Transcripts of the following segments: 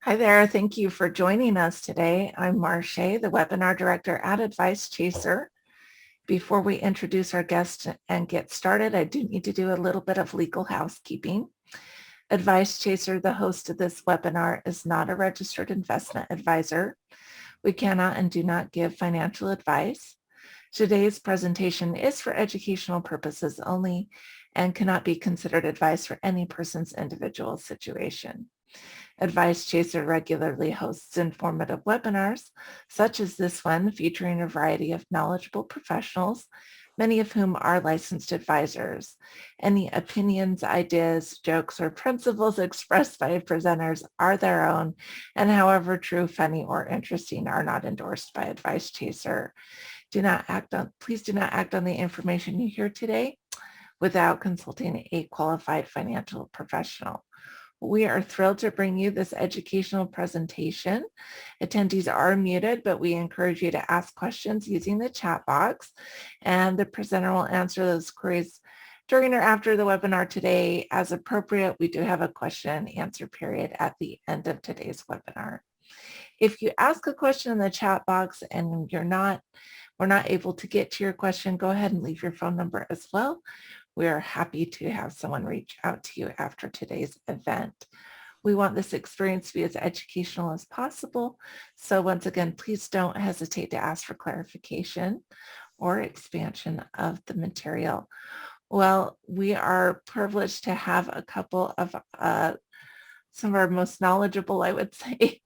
Hi there. Thank you for joining us today. I'm Marche, the webinar director at Advice Chaser. Before we introduce our guest and get started, I do need to do a little bit of legal housekeeping. Advice Chaser, the host of this webinar, is not a registered investment advisor. We cannot and do not give financial advice. Today's presentation is for educational purposes only and cannot be considered advice for any person's individual situation. Advice Chaser regularly hosts informative webinars, such as this one, featuring a variety of knowledgeable professionals, many of whom are licensed advisors. Any opinions, ideas, jokes, or principles expressed by presenters are their own, and however true, funny, or interesting, are not endorsed by Advice Chaser. Please do not act on the information you hear today without consulting a qualified financial professional. We are thrilled to bring you this educational presentation. Attendees are muted, but we encourage you to ask questions using the chat box, and the presenter will answer those queries during or after the webinar today as appropriate. We do have a question and answer period at the end of today's webinar. If you ask a question in the chat box and we're not able to get to your question, go ahead and leave your phone number as well. We are happy to have someone reach out to you after today's event. We want this experience to be as educational as possible. So once again, please don't hesitate to ask for clarification or expansion of the material. Well, we are privileged to have a couple of some of our most knowledgeable, I would say,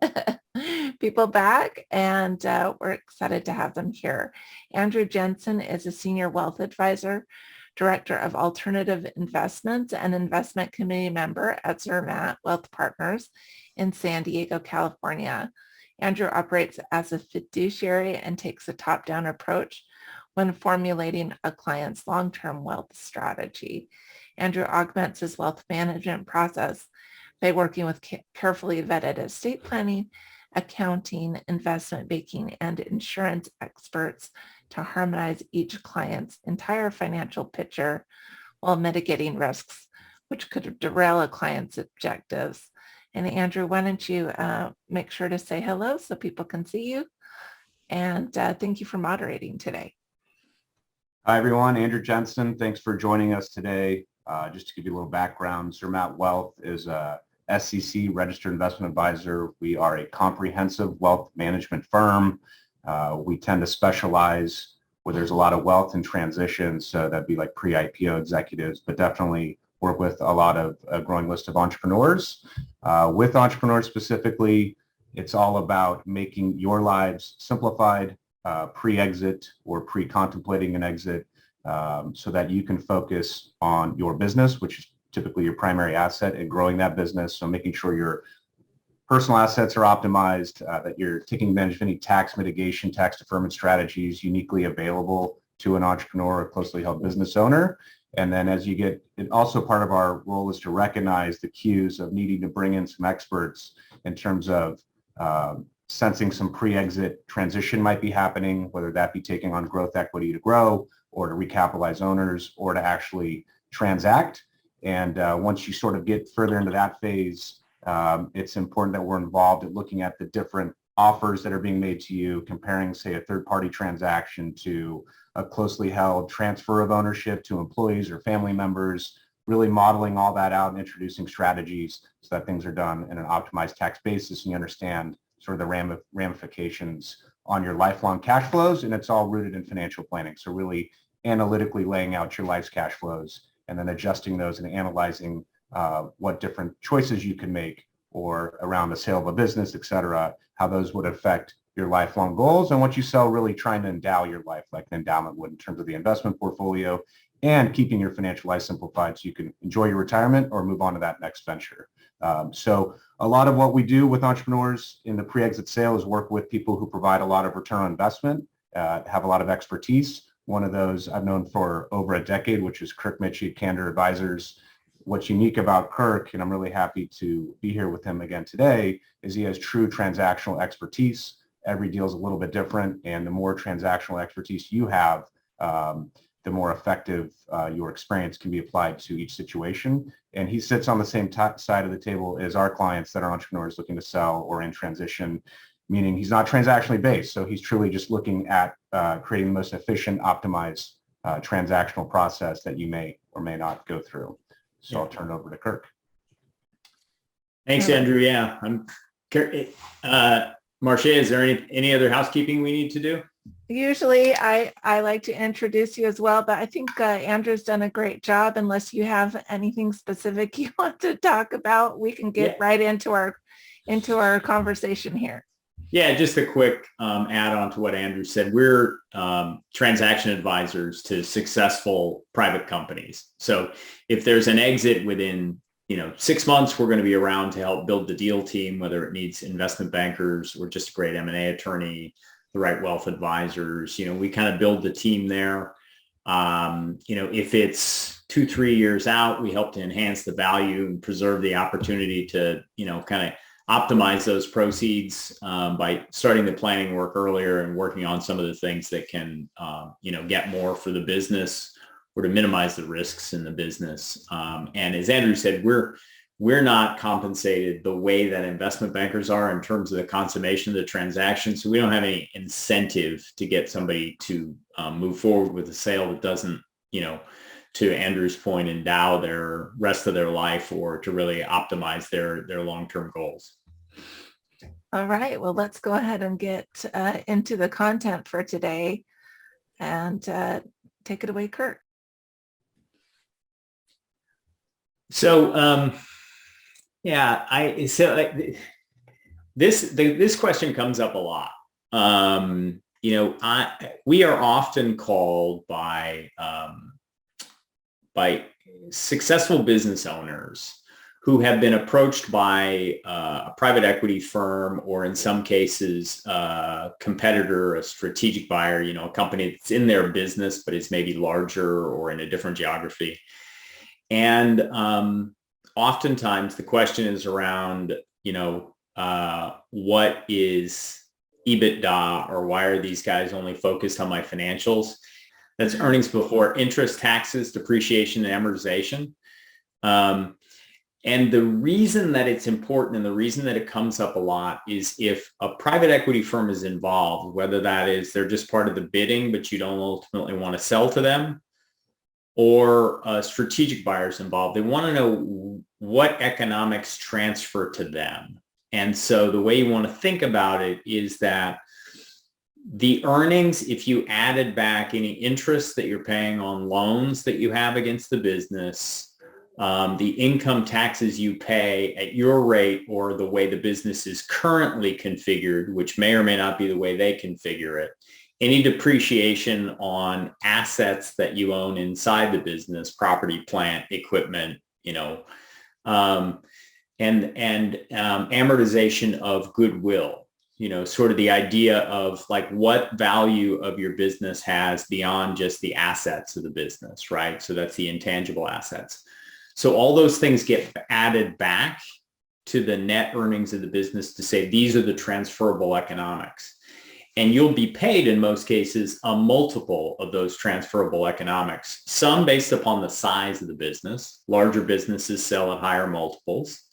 people back, and we're excited to have them here. Andrew Jensen is a senior wealth advisor, director of alternative investments, and investment committee member at Zermatt Wealth Partners in San Diego, California. Andrew operates as a fiduciary and takes a top-down approach when formulating a client's long-term wealth strategy. Andrew augments his wealth management process by working with carefully vetted estate planning, accounting, investment banking, and insurance experts to harmonize each client's entire financial picture while mitigating risks which could derail a client's objectives. And Andrew, why don't you make sure to say hello so people can see you? And thank you for moderating today. Hi, everyone. Andrew Jensen. Thanks for joining us today. Just to give you a little background, Zermatt Wealth is a SEC registered investment advisor. We are a comprehensive wealth management firm. We tend to specialize where there's a lot of wealth and transition, so that'd be like pre-IPO executives, but definitely work with a lot of a growing list of entrepreneurs. With entrepreneurs specifically, it's all about making your lives simplified, pre-exit or pre-contemplating an exit, so that you can focus on your business, which is typically your primary asset, and growing that business. So making sure your personal assets are optimized, that you're taking advantage of any tax mitigation, tax deferment strategies uniquely available to an entrepreneur or closely held business owner. And then as you get, and also part of our role is to recognize the cues of needing to bring in some experts in terms of sensing some pre-exit transition might be happening, whether that be taking on growth equity to grow or to recapitalize owners or to actually transact. And once you sort of get further into that phase, it's important that we're involved in looking at the different offers that are being made to you, comparing, say, a third-party transaction to a closely held transfer of ownership to employees or family members, really modeling all that out and introducing strategies so that things are done in an optimized tax basis and you understand sort of the ramifications on your lifelong cash flows, and it's all rooted in financial planning. So really analytically laying out your life's cash flows and then adjusting those and analyzing what different choices you can make or around the sale of a business, et cetera, how those would affect your lifelong goals and what you sell, really trying to endow your life like an endowment would in terms of the investment portfolio and keeping your financial life simplified so you can enjoy your retirement or move on to that next venture. So a lot of what we do with entrepreneurs in the pre-exit sale is work with people who provide a lot of return on investment, have a lot of expertise. One of those I've known for over a decade, which is Kirk Mitchie at Candor Advisors. What's unique about Kirk, and I'm really happy to be here with him again today, is he has true transactional expertise. Every deal is a little bit different, and the more transactional expertise you have, the more effective your experience can be applied to each situation. And he sits on the same side of the table as our clients that are entrepreneurs looking to sell or in transition, meaning he's not transactionally based. So he's truly just looking at creating the most efficient, optimized transactional process that you may or may not go through. So I'll turn it over to Kirk. Thanks, Andrew. Yeah, Marcia, is there any other housekeeping we need to do? Usually I like to introduce you as well, but I think Andrew's done a great job. Unless you have anything specific you want to talk about, we can get right into our conversation here. Yeah, just a quick add on to what Andrew said. We're transaction advisors to successful private companies. So if there's an exit within 6 months, we're going to be around to help build the deal team, whether it needs investment bankers or just a great M&A attorney, the right wealth advisors. We kind of build the team there. If it's 2-3 years out, we help to enhance the value and preserve the opportunity to, kind of optimize those proceeds by starting the planning work earlier and working on some of the things that can, get more for the business or to minimize the risks in the business. And as Andrew said, we're not compensated the way that investment bankers are in terms of the consummation of the transaction. So we don't have any incentive to get somebody to move forward with a sale that doesn't, to Andrew's point, endow their rest of their life or to really optimize their long-term goals. All right. Well, let's go ahead and get into the content for today and take it away, Kurt. So, this question comes up a lot. We are often called by successful business owners who have been approached by a private equity firm, or in some cases, a competitor, a strategic buyer, a company that's in their business, but is maybe larger or in a different geography. And oftentimes the question is around, what is EBITDA, or why are these guys only focused on my financials? That's earnings before interest, taxes, depreciation, and amortization. And the reason that it's important and the reason that it comes up a lot is if a private equity firm is involved, whether that is they're just part of the bidding, but you don't ultimately want to sell to them, or strategic buyers involved, they want to know what economics transfer to them. And so the way you want to think about it is that the earnings, if you added back any interest that you're paying on loans that you have against the business, the income taxes you pay at your rate or the way the business is currently configured, which may or may not be the way they configure it, any depreciation on assets that you own inside the business, property, plant, equipment, and amortization of goodwill, sort of the idea of like what value of your business has beyond just the assets of the business, right? So that's the intangible assets. So all those things get added back to the net earnings of the business to say these are the transferable economics. And you'll be paid in most cases a multiple of those transferable economics, some based upon the size of the business. Larger businesses sell at higher multiples.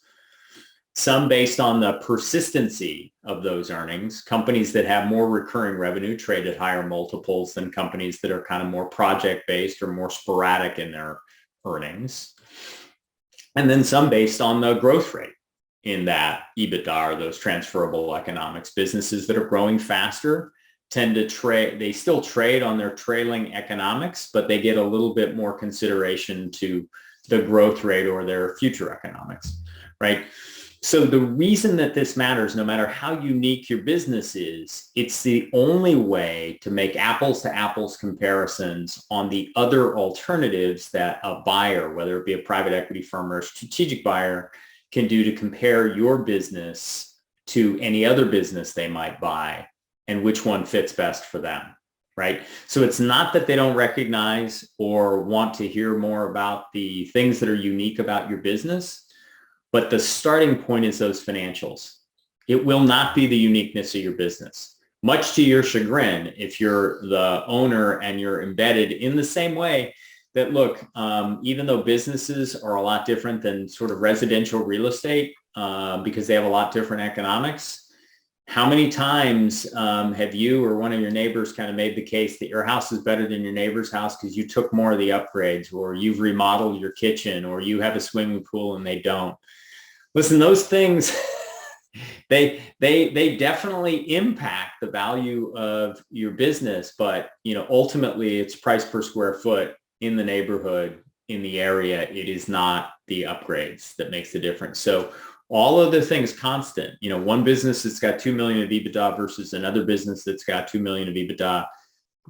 Some based on the persistency of those earnings. Companies that have more recurring revenue trade at higher multiples than companies that are kind of more project-based or more sporadic in their earnings. And then some based on the growth rate in that EBITDA, or those transferable economics. Businesses that are growing faster tend to trade, they still trade on their trailing economics, but they get a little bit more consideration to the growth rate or their future economics, right? So the reason that this matters, no matter how unique your business is, it's the only way to make apples to apples comparisons on the other alternatives that a buyer, whether it be a private equity firm or a strategic buyer, can do to compare your business to any other business they might buy and which one fits best for them, right? So it's not that they don't recognize or want to hear more about the things that are unique about your business, but the starting point is those financials. It will not be the uniqueness of your business. much to your chagrin, if you're the owner and you're embedded in the same way that, look, even though businesses are a lot different than sort of residential real estate, because they have a lot different economics, how many times have you or one of your neighbors kind of made the case that your house is better than your neighbor's house because you took more of the upgrades, or you've remodeled your kitchen, or you have a swimming pool and they don't? Listen, those things, they definitely impact the value of your business, but ultimately it's price per square foot in the neighborhood, in the area. It is not the upgrades that makes the difference. So all of the things constant, one business that's got 2 million of EBITDA versus another business that's got 2 million of EBITDA,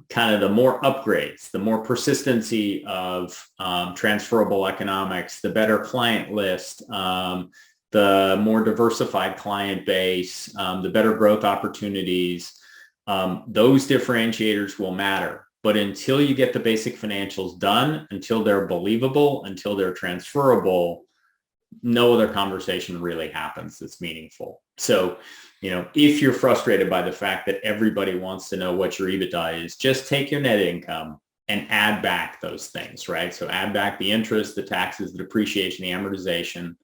kind of the more upgrades, the more persistency of transferable economics, the better client list, the more diversified client base, the better growth opportunities, those differentiators will matter. But until you get the basic financials done, until they're believable, until they're transferable, no other conversation really happens that's meaningful. So, if you're frustrated by the fact that everybody wants to know what your EBITDA is, just take your net income and add back those things, right? So add back the interest, the taxes, the depreciation, the amortization.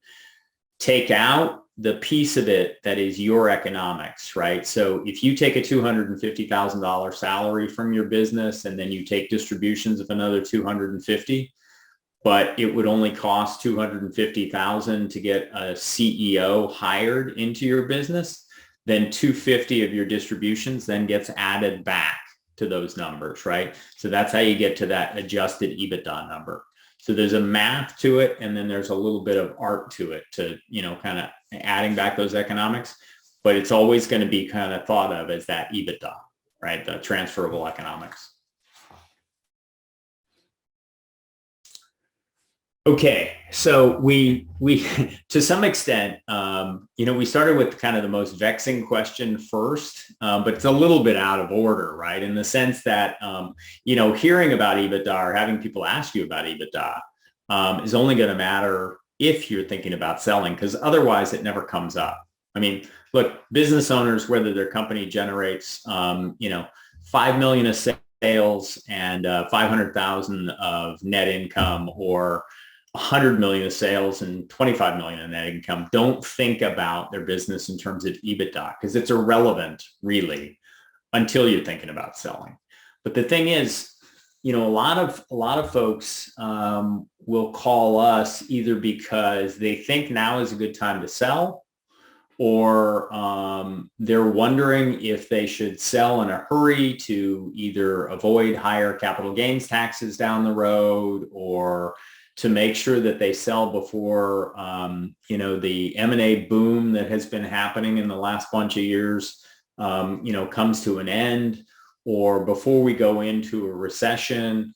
Take out the piece of it that is your economics, right? So if you take a $250,000 salary from your business and then you take distributions of another 250, but it would only cost 250,000 to get a CEO hired into your business, then 250 of your distributions then gets added back to those numbers, right? So that's how you get to that adjusted EBITDA number. So there's a math to it, and then there's a little bit of art to it, to, kind of adding back those economics, but it's always going to be kind of thought of as that EBITDA, right? The transferable economics. Okay, so we to some extent, we started with kind of the most vexing question first, but it's a little bit out of order, right? In the sense that, hearing about EBITDA or having people ask you about EBITDA is only going to matter if you're thinking about selling, because otherwise it never comes up. I mean, look, business owners, whether their company generates, 5 million of sales and 500,000 of net income, or 100 million of sales and 25 million in net income, don't think about their business in terms of EBITDA, because it's irrelevant really until you're thinking about selling. But the thing is, a lot of folks will call us either because they think now is a good time to sell, or they're wondering if they should sell in a hurry to either avoid higher capital gains taxes down the road, or to make sure that they sell before, the M&A boom that has been happening in the last bunch of years, comes to an end, or before we go into a recession.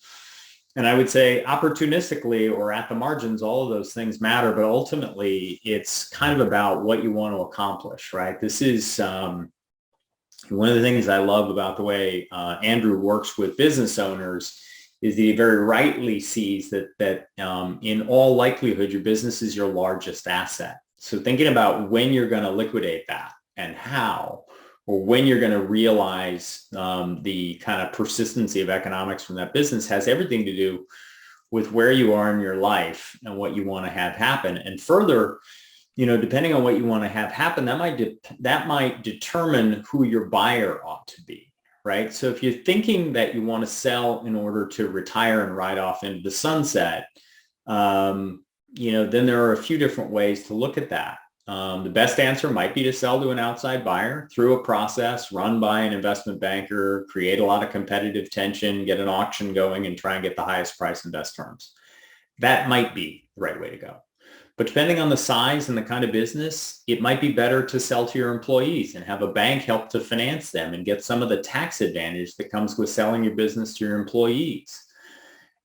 And I would say opportunistically or at the margins, all of those things matter, but ultimately it's kind of about what you want to accomplish, right? This is one of the things I love about the way Andrew works with business owners, is that he very rightly sees that in all likelihood, your business is your largest asset. So thinking about when you're going to liquidate that and how, or when you're going to realize the kind of persistency of economics from that business, has everything to do with where you are in your life and what you want to have happen. And further, depending on what you want to have happen, that might determine who your buyer ought to be. Right? So if you're thinking that you want to sell in order to retire and ride off into the sunset, then there are a few different ways to look at that. The best answer might be to sell to an outside buyer through a process run by an investment banker, create a lot of competitive tension, get an auction going, and try and get the highest price and best terms. That might be the right way to go. But depending on the size and the kind of business, it might be better to sell to your employees and have a bank help to finance them and get some of the tax advantage that comes with selling your business to your employees.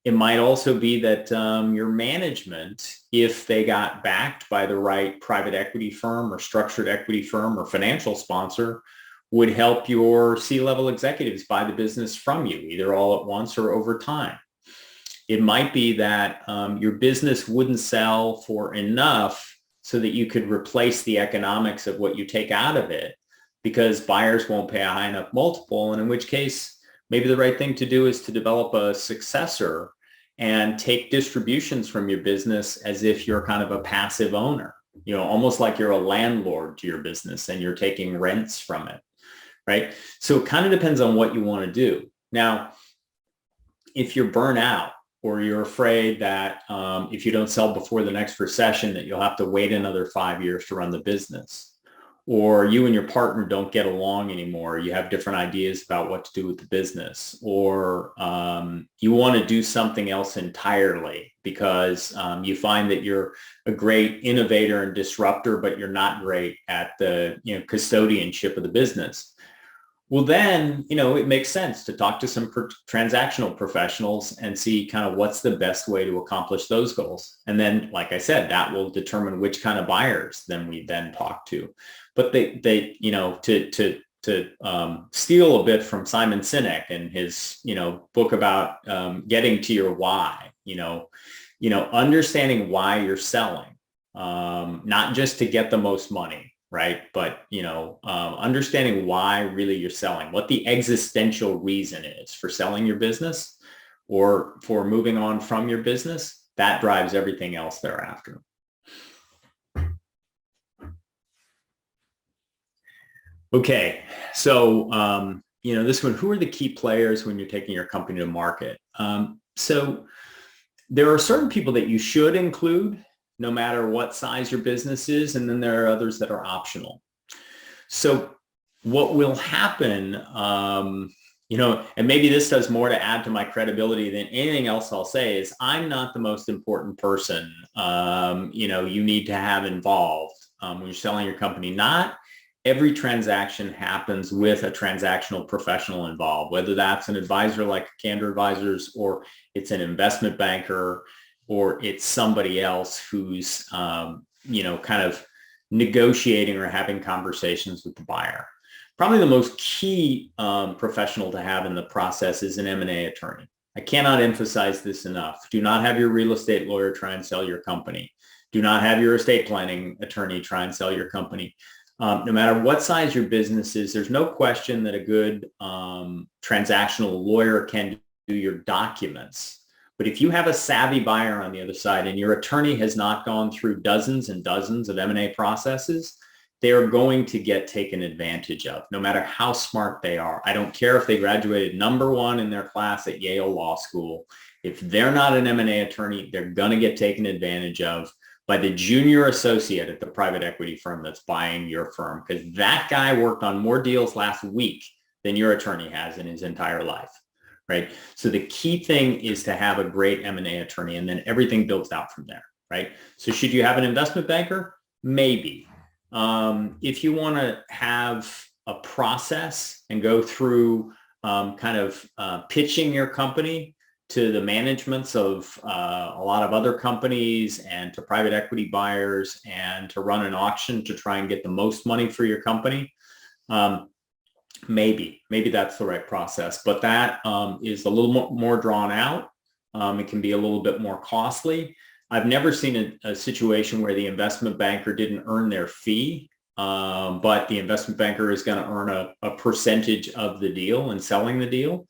It might also be that your management, if they got backed by the right private equity firm or structured equity firm or financial sponsor, would help your C-level executives buy the business from you, either all at once or over time. It might be that your business wouldn't sell for enough so that you could replace the economics of what you take out of it. because buyers won't pay a high enough multiple. And in which case, maybe the right thing to do is to develop a successor and take distributions from your business as if you're kind of a passive owner, almost like you're a landlord to your business and you're taking rents from it, right? So it kind of depends on what you want to do. Now, if you're burnt out or you're afraid that if you don't sell before the next recession, that you'll have to wait another 5 years to run the business, or you and your partner don't get along anymore, you have different ideas about what to do with the business, or you want to do something else entirely because you find that you're a great innovator and disruptor, but you're not great at the custodianship of the business. Well, then, it makes sense to talk to some transactional professionals and see kind of what's the best way to accomplish those goals. And then, like I said, that will determine which kind of buyers then we then talk to. But they to steal a bit from Simon Sinek and his, book about getting to your why, understanding why you're selling, not just to get the most money, right? But, understanding why really you're selling, what the existential reason is for selling your business or for moving on from your business, that drives everything else thereafter. Okay, so, this one, who are the key players when you're taking your company to market? So there are certain people that you should include no matter what size your business is, and then there are others that are optional. So what will happen, and maybe this does more to add to my credibility than anything else I'll say, is I'm not the most important person, you need to have involved when you're selling your company. Not every transaction happens with a transactional professional involved, whether that's an advisor like Candor Advisors, or it's an investment banker, or it's somebody else who's, kind of negotiating or having conversations with the buyer. Probably the most key professional to have in the process is an M&A attorney. I cannot emphasize this enough. Do not have your real estate lawyer try and sell your company. Do not have your estate planning attorney try and sell your company. No matter what size your business is, there's no question that a good transactional lawyer can do your documents. But if you have a savvy buyer on the other side and your attorney has not gone through dozens and dozens of M&A processes, they are going to get taken advantage of, no matter how smart they are. I don't care if they graduated number one in their class at Yale Law School. If they're not an M&A attorney, they're going to get taken advantage of by the junior associate at the private equity firm that's buying your firm, because that guy worked on more deals last week than your attorney has in his entire life. Right. So the key thing is to have a great M&A attorney, and then everything builds out from there. Right. So should you have an investment banker? Maybe. If you want to have a process and go through pitching your company to the managements of a lot of other companies and to private equity buyers and to run an auction to try and get the most money for your company, maybe that's the right process, but that is a little more drawn out. It can be a little bit more costly. I've never seen a situation where the investment banker didn't earn their fee, but the investment banker is going to earn a percentage of the deal and selling the deal.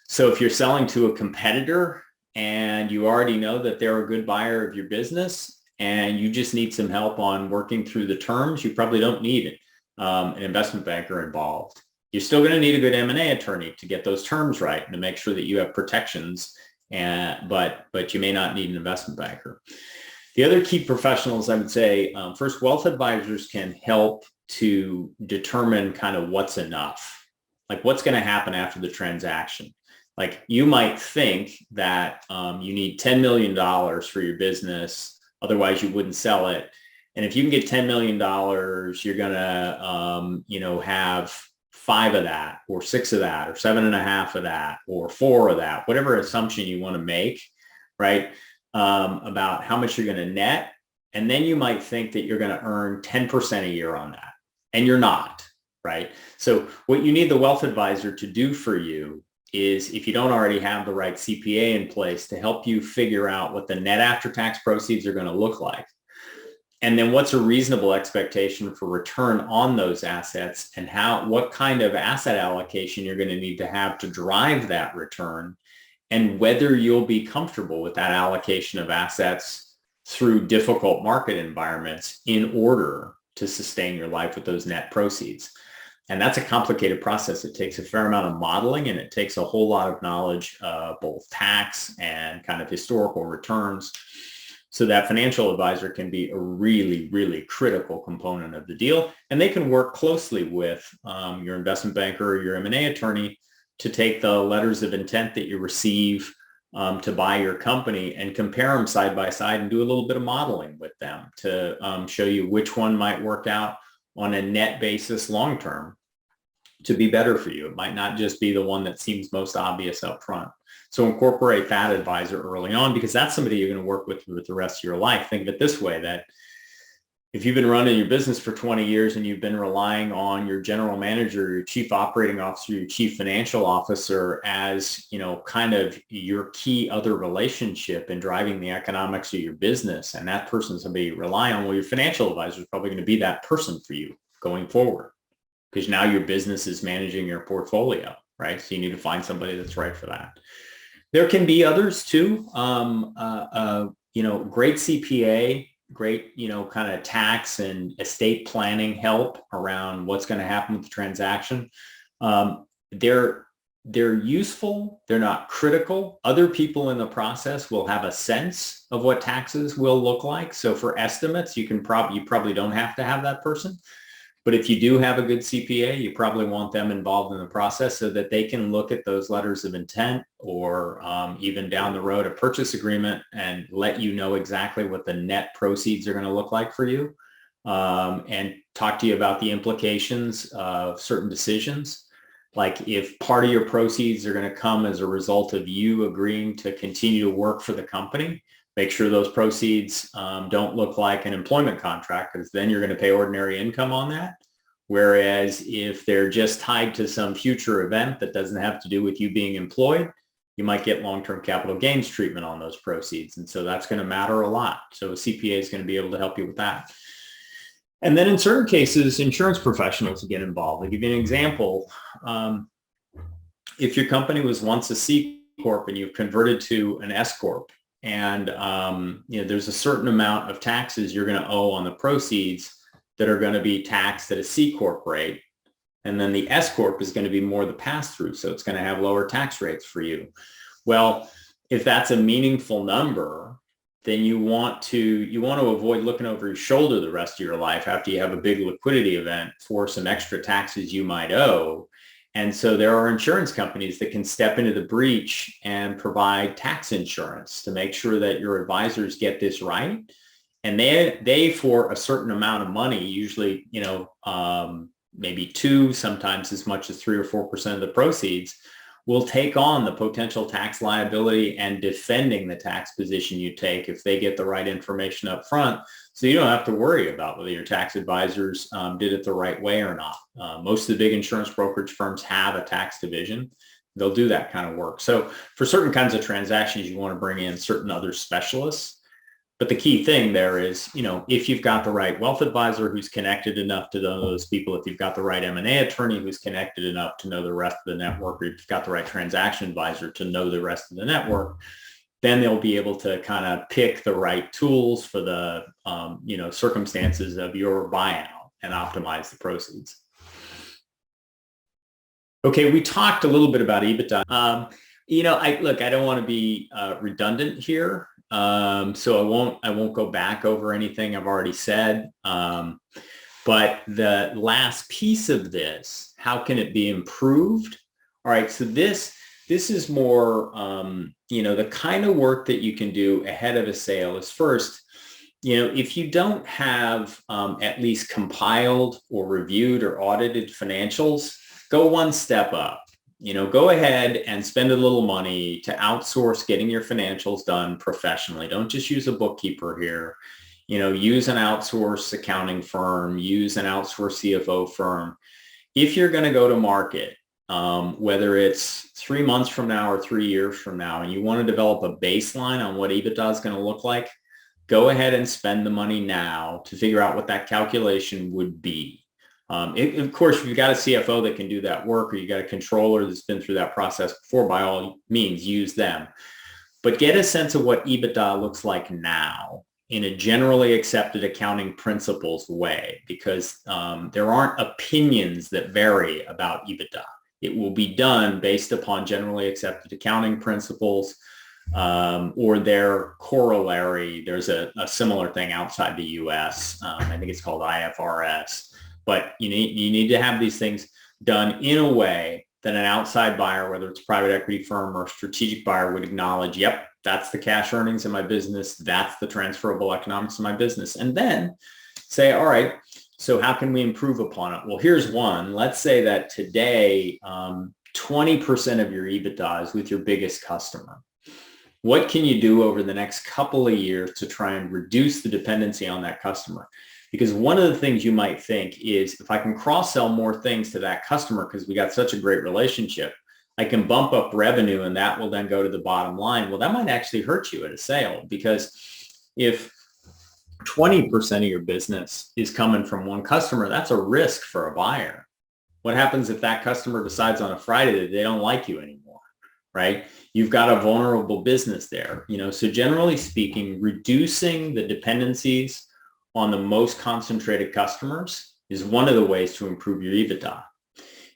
So if you're selling to a competitor and you already know that they're a good buyer of your business and you just need some help on working through the terms, you probably don't need an investment banker involved. You're still going to need a good M&A attorney to get those terms right and to make sure that you have protections, but you may not need an investment banker. The other key professionals, I would say, first, wealth advisors can help to determine kind of what's enough, like what's going to happen after the transaction. Like you might think that you need $10 million for your business, otherwise you wouldn't sell it. And if you can get $10 million, you're going to, have 5 of that or 6 of that or 7.5 of that or 4 of that, whatever assumption you want to make, right? About how much you're going to net. And then you might think that you're going to earn 10% a year on that. And you're not, right? So what you need the wealth advisor to do for you is, if you don't already have the right CPA in place, to help you figure out what the net after-tax proceeds are going to look like. And then what's a reasonable expectation for return on those assets, and what kind of asset allocation you're going to need to have to drive that return, and whether you'll be comfortable with that allocation of assets through difficult market environments in order to sustain your life with those net proceeds. And that's a complicated process. It takes a fair amount of modeling, and it takes a whole lot of knowledge of both tax and kind of historical returns. So that financial advisor can be a really, really critical component of the deal. And they can work closely with your investment banker or your M&A attorney to take the letters of intent that you receive to buy your company and compare them side by side and do a little bit of modeling with them to show you which one might work out on a net basis long term to be better for you. It might not just be the one that seems most obvious up front. So incorporate that advisor early on, because that's somebody you're going to work with the rest of your life. Think of it this way, that if you've been running your business for 20 years and you've been relying on your general manager, your chief operating officer, your chief financial officer as, kind of your key other relationship in driving the economics of your business, and that person's somebody you rely on, well, your financial advisor is probably going to be that person for you going forward, because now your business is managing your portfolio, right? So you need to find somebody that's right for that. There can be others too. Great CPA, great, kind of tax and estate planning help around what's going to happen with the transaction. They're useful. They're not critical. Other people in the process will have a sense of what taxes will look like. So for estimates, you probably don't have to have that person. But if you do have a good CPA, you probably want them involved in the process so that they can look at those letters of intent or even down the road a purchase agreement and let you know exactly what the net proceeds are going to look like for you, and talk to you about the implications of certain decisions. Like if part of your proceeds are going to come as a result of you agreeing to continue to work for the company, make sure those proceeds don't look like an employment contract, because then you're going to pay ordinary income on that. Whereas if they're just tied to some future event that doesn't have to do with you being employed, you might get long-term capital gains treatment on those proceeds. And so that's going to matter a lot. So a CPA is going to be able to help you with that. And then in certain cases, insurance professionals get involved. I'll give you an example. If your company was once a C Corp and you've converted to an S Corp, and there's a certain amount of taxes you're going to owe on the proceeds that are going to be taxed at a C Corp rate. And then the S Corp is going to be more the pass-through. So it's going to have lower tax rates for you. Well, if that's a meaningful number, then you want to avoid looking over your shoulder the rest of your life after you have a big liquidity event for some extra taxes you might owe. And so there are insurance companies that can step into the breach and provide tax insurance to make sure that your advisors get this right. And they for a certain amount of money, usually, maybe 2, sometimes as much as 3 or 4% of the proceeds, will take on the potential tax liability and defending the tax position you take if they get the right information up front. So you don't have to worry about whether your tax advisors did it the right way or not. Most of the big insurance brokerage firms have a tax division. They'll do that kind of work. So for certain kinds of transactions, you want to bring in certain other specialists. But the key thing there is, if you've got the right wealth advisor who's connected enough to know those people, if you've got the right M&A attorney who's connected enough to know the rest of the network, or if you've got the right transaction advisor to know the rest of the network, then they'll be able to kind of pick the right tools for the, circumstances of your buyout and optimize the proceeds. Okay, we talked a little bit about EBITDA. I don't want to be redundant here. So I won't go back over anything I've already said. But the last piece of this, how can it be improved? All right. So this is more, the kind of work that you can do ahead of a sale is first, if you don't have at least compiled or reviewed or audited financials, go one step up. Go ahead and spend a little money to outsource getting your financials done professionally. Don't just use a bookkeeper here. Use an outsourced accounting firm, use an outsourced CFO firm. If you're going to go to market, whether it's 3 months from now or 3 years from now, and you want to develop a baseline on what EBITDA is going to look like, go ahead and spend the money now to figure out what that calculation would be. Of course, if you've got a CFO that can do that work, or you got a controller that's been through that process before, by all means, use them. But get a sense of what EBITDA looks like now in a generally accepted accounting principles way, because there aren't opinions that vary about EBITDA. It will be done based upon generally accepted accounting principles, or their corollary. There's a similar thing outside the US. I think it's called IFRS. But you need to have these things done in a way that an outside buyer, whether it's a private equity firm or a strategic buyer, would acknowledge, yep, that's the cash earnings in my business. That's the transferable economics of my business. And then say, all right, so how can we improve upon it? Well, here's one. Let's say that today, 20% of your EBITDA is with your biggest customer. What can you do over the next couple of years to try and reduce the dependency on that customer? Because one of the things you might think is, if I can cross-sell more things to that customer because we got such a great relationship, I can bump up revenue and that will then go to the bottom line. Well, that might actually hurt you at a sale, because if 20% of your business is coming from one customer, that's a risk for a buyer. What happens if that customer decides on a Friday that they don't like you anymore, right? You've got a vulnerable business there. So generally speaking, reducing the dependencies on the most concentrated customers is one of the ways to improve your EBITDA.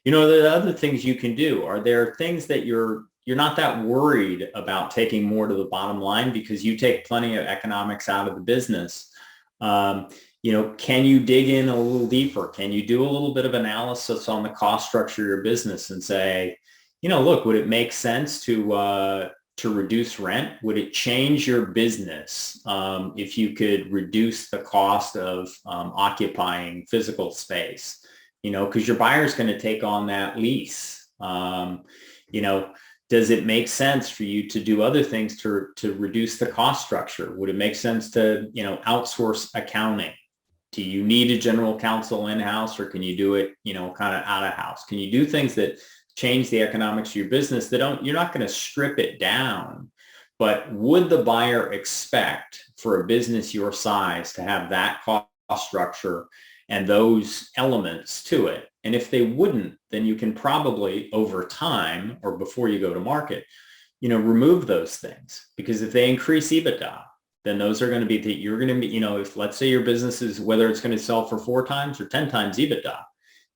The other things you can do. Are there things that you're not that worried about taking more to the bottom line because you take plenty of economics out of the business? Can you dig in a little deeper? Can you do a little bit of analysis on the cost structure of your business and say, look, would it make sense to reduce rent? Would it change your business if you could reduce the cost of occupying physical space? Because your buyer's going to take on that lease. Does it make sense for you to do other things to reduce the cost structure? Would it make sense to, outsource accounting? Do you need a general counsel in-house, or can you do it, kind of out of house? Can you do things that change the economics of your business? You're not going to strip it down, but would the buyer expect for a business your size to have that cost structure and those elements to it? And if they wouldn't, then you can probably, over time or before you go to market, remove those things. Because if they increase EBITDA, then those are going to be that you're going to be, if let's say your business is, whether it's going to sell for 4 times or 10 times EBITDA,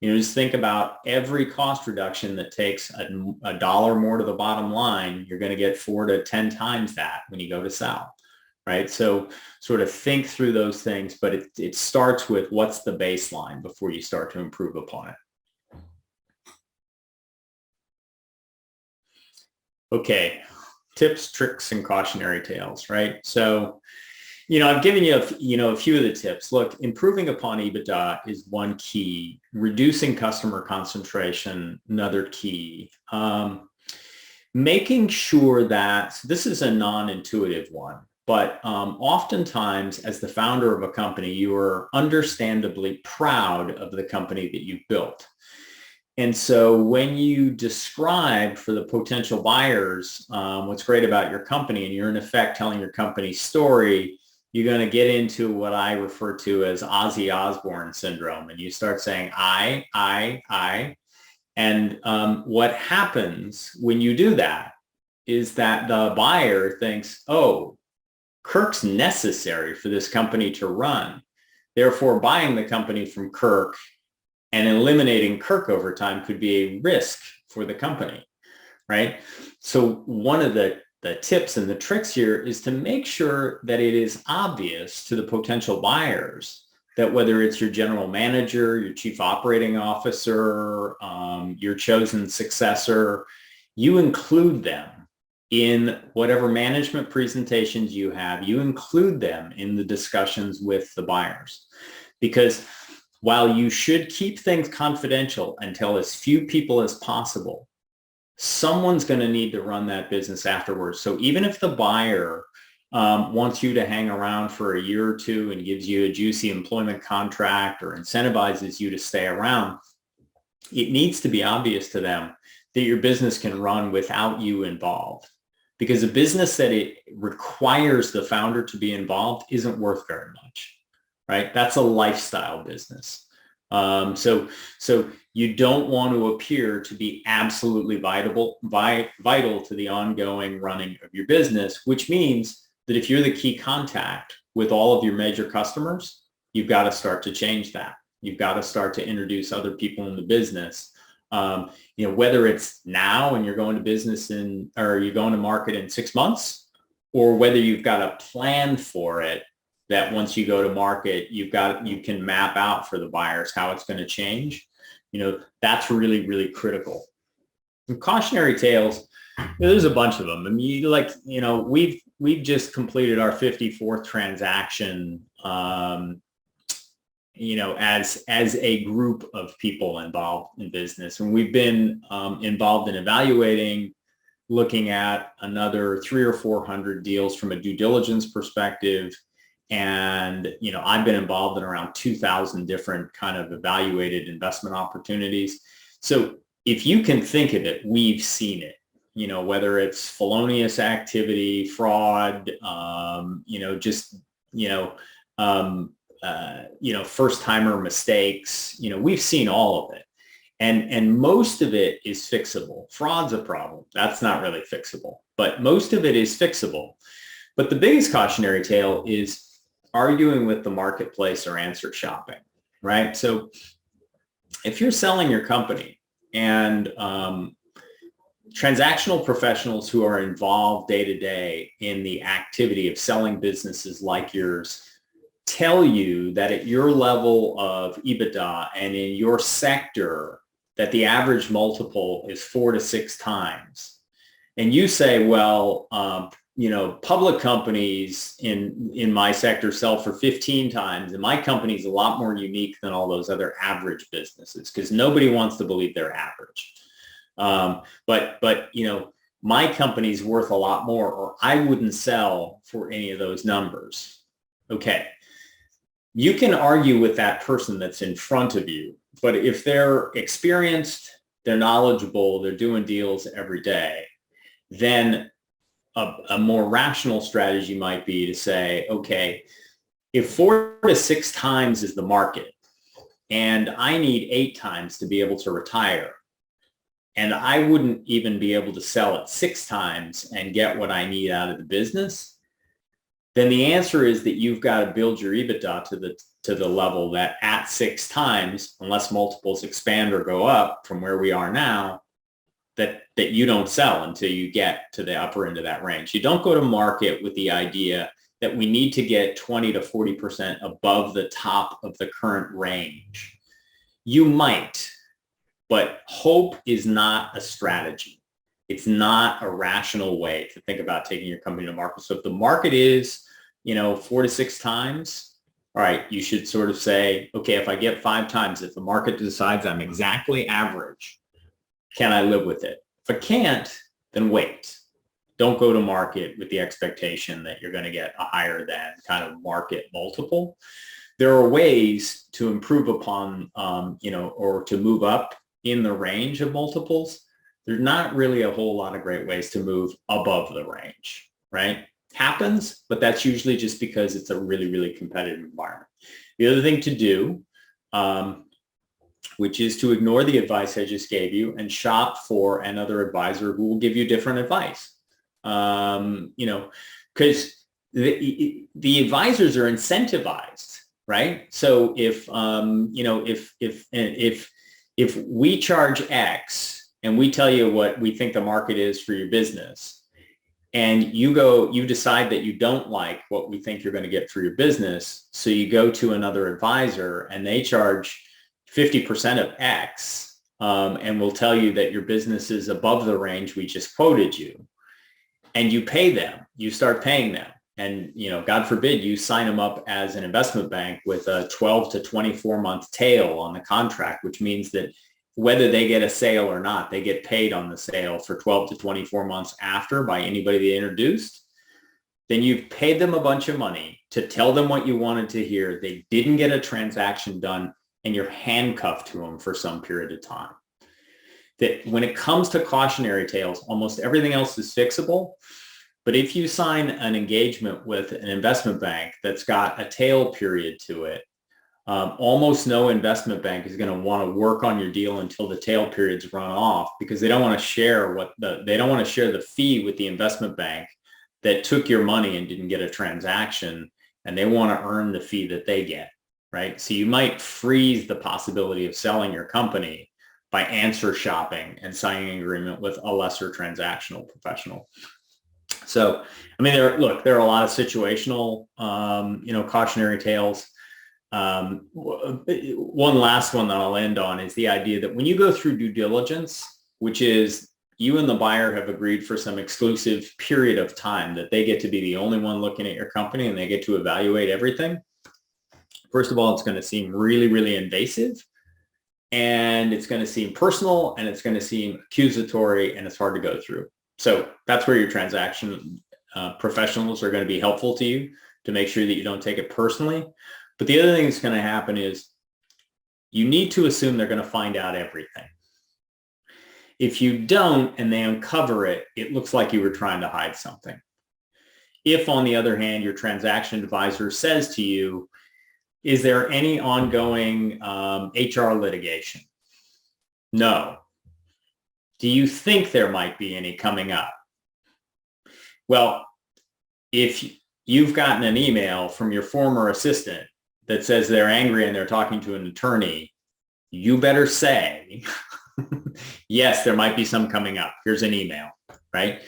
just think about every cost reduction that takes a dollar more to the bottom line, you're going to get 4 to 10 times that when you go to sell, right? So sort of think through those things, but it starts with what's the baseline before you start to improve upon it. Okay, tips, tricks, and cautionary tales, right? So, I've given you, a few of the tips. Look, improving upon EBITDA is one key. Reducing customer concentration, another key. Making sure that, this is a non-intuitive one, but oftentimes as the founder of a company, you are understandably proud of the company that you've built. And so when you describe for the potential buyers what's great about your company, and you're in effect telling your company's story, you're going to get into what I refer to as Ozzy Osbourne syndrome. And you start saying, I. And what happens when you do that is that the buyer thinks, oh, Kirk's necessary for this company to run. Therefore, buying the company from Kirk and eliminating Kirk over time could be a risk for the company, right? So one of the tips and the tricks here is to make sure that it is obvious to the potential buyers that whether it's your general manager, your chief operating officer, your chosen successor, you include them in whatever management presentations you have. You include them in the discussions with the buyers. Because while you should keep things confidential and tell as few people as possible, someone's going to need to run that business afterwards. So even if the buyer wants you to hang around for a year or two and gives you a juicy employment contract or incentivizes you to stay around, it needs to be obvious to them that your business can run without you involved. because a business that it requires the founder to be involved isn't worth very much, right? That's a lifestyle business. So you don't want to appear to be absolutely vital to the ongoing running of your business, which means that if you're the key contact with all of your major customers, you've got to start to change that. You've got to start to introduce other people in the business. Whether it's now and you're going to business or you're going to market in 6 months, or whether you've got a plan for it, that once you go to market, you can map out for the buyers how it's going to change. That's really, really critical. And cautionary tales, there's a bunch of them. I mean, we've just completed our 54th transaction, as a group of people involved in business. And we've been involved in evaluating, looking at another 300 or 400 deals from a due diligence perspective. And, I've been involved in around 2,000 different kind of evaluated investment opportunities. So if you can think of it, we've seen it, whether it's felonious activity, fraud, first-timer mistakes, we've seen all of it. And most of it is fixable. Fraud's a problem. That's not really fixable, but most of it is fixable. But the biggest cautionary tale is arguing with the marketplace or answer shopping, right? So if you're selling your company and transactional professionals who are involved day to day in the activity of selling businesses like yours tell you that at your level of EBITDA and in your sector that the average multiple is 4 to 6 times, and you say, well, public companies in my sector sell for 15 times, and my company is a lot more unique than all those other average businesses because nobody wants to believe they're average. But my company's worth a lot more, or I wouldn't sell for any of those numbers. Okay. You can argue with that person that's in front of you, but if they're experienced, they're knowledgeable, they're doing deals every day, then a more rational strategy might be to say, okay, if 4 to 6 times is the market and I need 8 times to be able to retire, and I wouldn't even be able to sell at 6 times and get what I need out of the business, then the answer is that you've got to build your EBITDA to the level that at 6 times, unless multiples expand or go up from where we are now, that you don't sell until you get to the upper end of that range. You don't go to market with the idea that we need to get 20 to 40% above the top of the current range. You might, but hope is not a strategy. It's not a rational way to think about taking your company to market. So if the market is, 4 to 6 times, all right, you should sort of say, okay, if I get 5 times, if the market decides I'm exactly average, can I live with it? If I can't, then wait. Don't go to market with the expectation that you're going to get a higher than kind of market multiple. There are ways to improve upon, or to move up in the range of multiples. There's not really a whole lot of great ways to move above the range, right? Happens, but that's usually just because it's a really, really competitive environment. The other thing to do, which is to ignore the advice I just gave you and shop for another advisor who will give you different advice. Because the advisors are incentivized, right? So if we charge X and we tell you what we think the market is for your business, and you decide that you don't like what we think you're going to get for your business, so you go to another advisor and they charge 50% of X, and will tell you that your business is above the range we just quoted you, and you pay them, you start paying them. And, God forbid you sign them up as an investment bank with a 12 to 24 month tail on the contract, which means that whether they get a sale or not, they get paid on the sale for 12 to 24 months after by anybody they introduced. Then you've paid them a bunch of money to tell them what you wanted to hear. They didn't get a transaction done, and you're handcuffed to them for some period of time. that when it comes to cautionary tales, almost everything else is fixable. But if you sign an engagement with an investment bank that's got a tail period to it, almost no investment bank is going to want to work on your deal until the tail periods run off, because they don't want to share the fee with the investment bank that took your money and didn't get a transaction, and they want to earn the fee that they get, right? So you might freeze the possibility of selling your company by answer shopping and signing an agreement with a lesser transactional professional. So, I mean, there are a lot of situational, cautionary tales. One last one that I'll end on is the idea that when you go through due diligence, which is you and the buyer have agreed for some exclusive period of time that they get to be the only one looking at your company and they get to evaluate everything. First of all, it's going to seem really, really invasive, and it's going to seem personal, and it's going to seem accusatory, and it's hard to go through. So that's where your transaction professionals are going to be helpful to you to make sure that you don't take it personally. But the other thing that's going to happen is you need to assume they're going to find out everything. If you don't and they uncover it, it looks like you were trying to hide something. If, on the other hand, your transaction advisor says to you, is there any ongoing HR litigation? No. Do you think there might be any coming up? Well, if you've gotten an email from your former assistant that says they're angry and they're talking to an attorney, you better say, yes, there might be some coming up. Here's an email, right?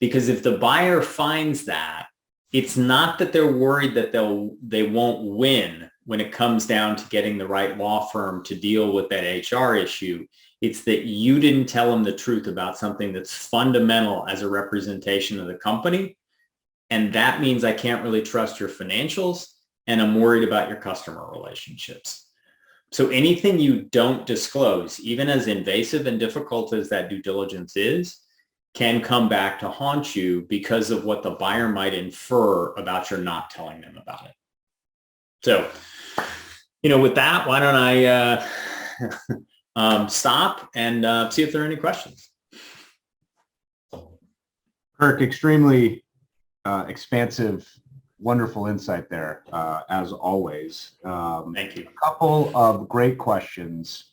Because if the buyer finds that, it's not that they're worried that they won't win when it comes down to getting the right law firm to deal with that HR issue. It's that you didn't tell them the truth about something that's fundamental as a representation of the company. And that means I can't really trust your financials, and I'm worried about your customer relationships. So anything you don't disclose, even as invasive and difficult as that due diligence is, can come back to haunt you because of what the buyer might infer about your not telling them about it. So, with that, why don't I stop and see if there are any questions. Kirk, extremely expansive, wonderful insight there, as always. Thank you. A couple of great questions.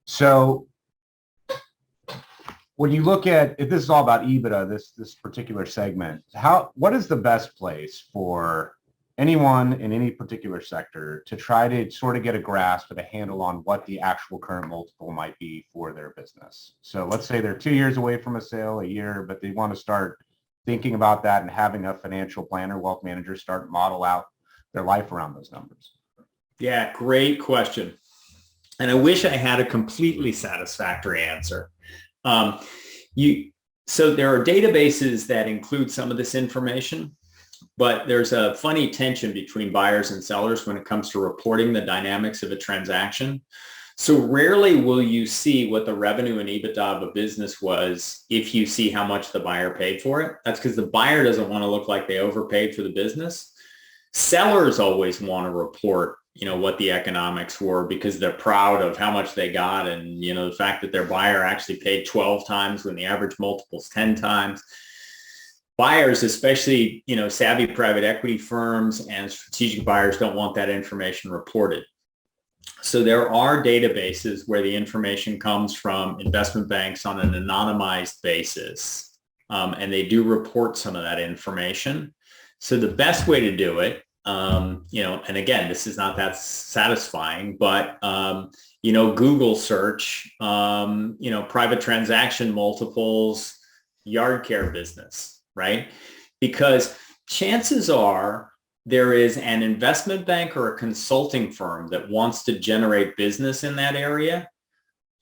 So when you look at, if this is all about EBITDA, this particular segment, what is the best place for anyone in any particular sector to try to sort of get a grasp and a handle on what the actual current multiple might be for their business? So let's say they're 2 years away from a sale, a year, but they want to start thinking about that and having a financial planner, wealth manager start to model out their life around those numbers. Yeah, great question. And I wish I had a completely satisfactory answer. So there are databases that include some of this information, but there's a funny tension between buyers and sellers when it comes to reporting the dynamics of a transaction. So rarely will you see what the revenue and EBITDA of a business was if you see how much the buyer paid for it. That's because the buyer doesn't want to look like they overpaid for the business. Sellers always want to report, what the economics were because they're proud of how much they got and, the fact that their buyer actually paid 12 times when the average multiple is 10 times. Buyers, especially, savvy private equity firms and strategic buyers, don't want that information reported. So there are databases where the information comes from investment banks on an anonymized basis, and they do report some of that information. So the best way to do it, and again, this is not that satisfying, but, Google search, private transaction multiples, yard care business, right? Because chances are there is an investment bank or a consulting firm that wants to generate business in that area.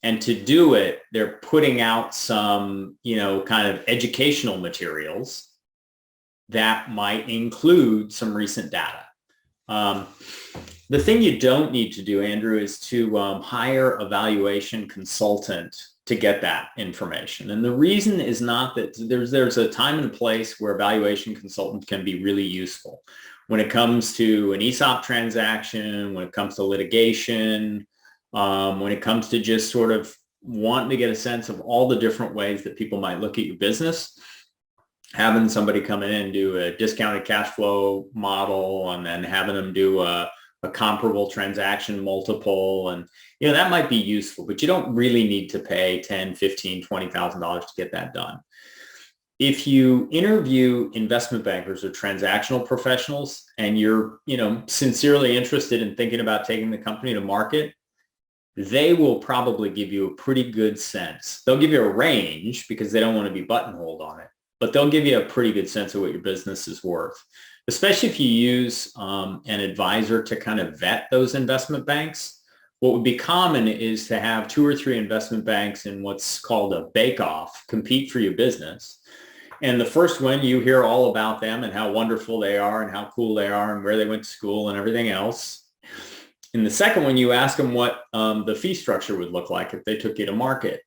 And to do it, they're putting out some, kind of educational materials that might include some recent data. The thing you don't need to do, Andrew, is to hire a valuation consultant to get that information. And the reason is not that there's a time and place where valuation consultants can be really useful. When it comes to an ESOP transaction, when it comes to litigation, when it comes to just sort of wanting to get a sense of all the different ways that people might look at your business, having somebody come in and do a discounted cash flow model, and then having them do a comparable transaction multiple. And, that might be useful, but you don't really need to pay $10,000, $15,000, $20,000 to get that done. If you interview investment bankers or transactional professionals and you're, sincerely interested in thinking about taking the company to market, they will probably give you a pretty good sense. They'll give you a range because they don't want to be buttonholed on it, but they'll give you a pretty good sense of what your business is worth, especially if you use an advisor to kind of vet those investment banks. What would be common is to have 2 or 3 investment banks in what's called a bake-off compete for your business. And the first one, you hear all about them and how wonderful they are and how cool they are and where they went to school and everything else. In the second one, you ask them what the fee structure would look like if they took you to market.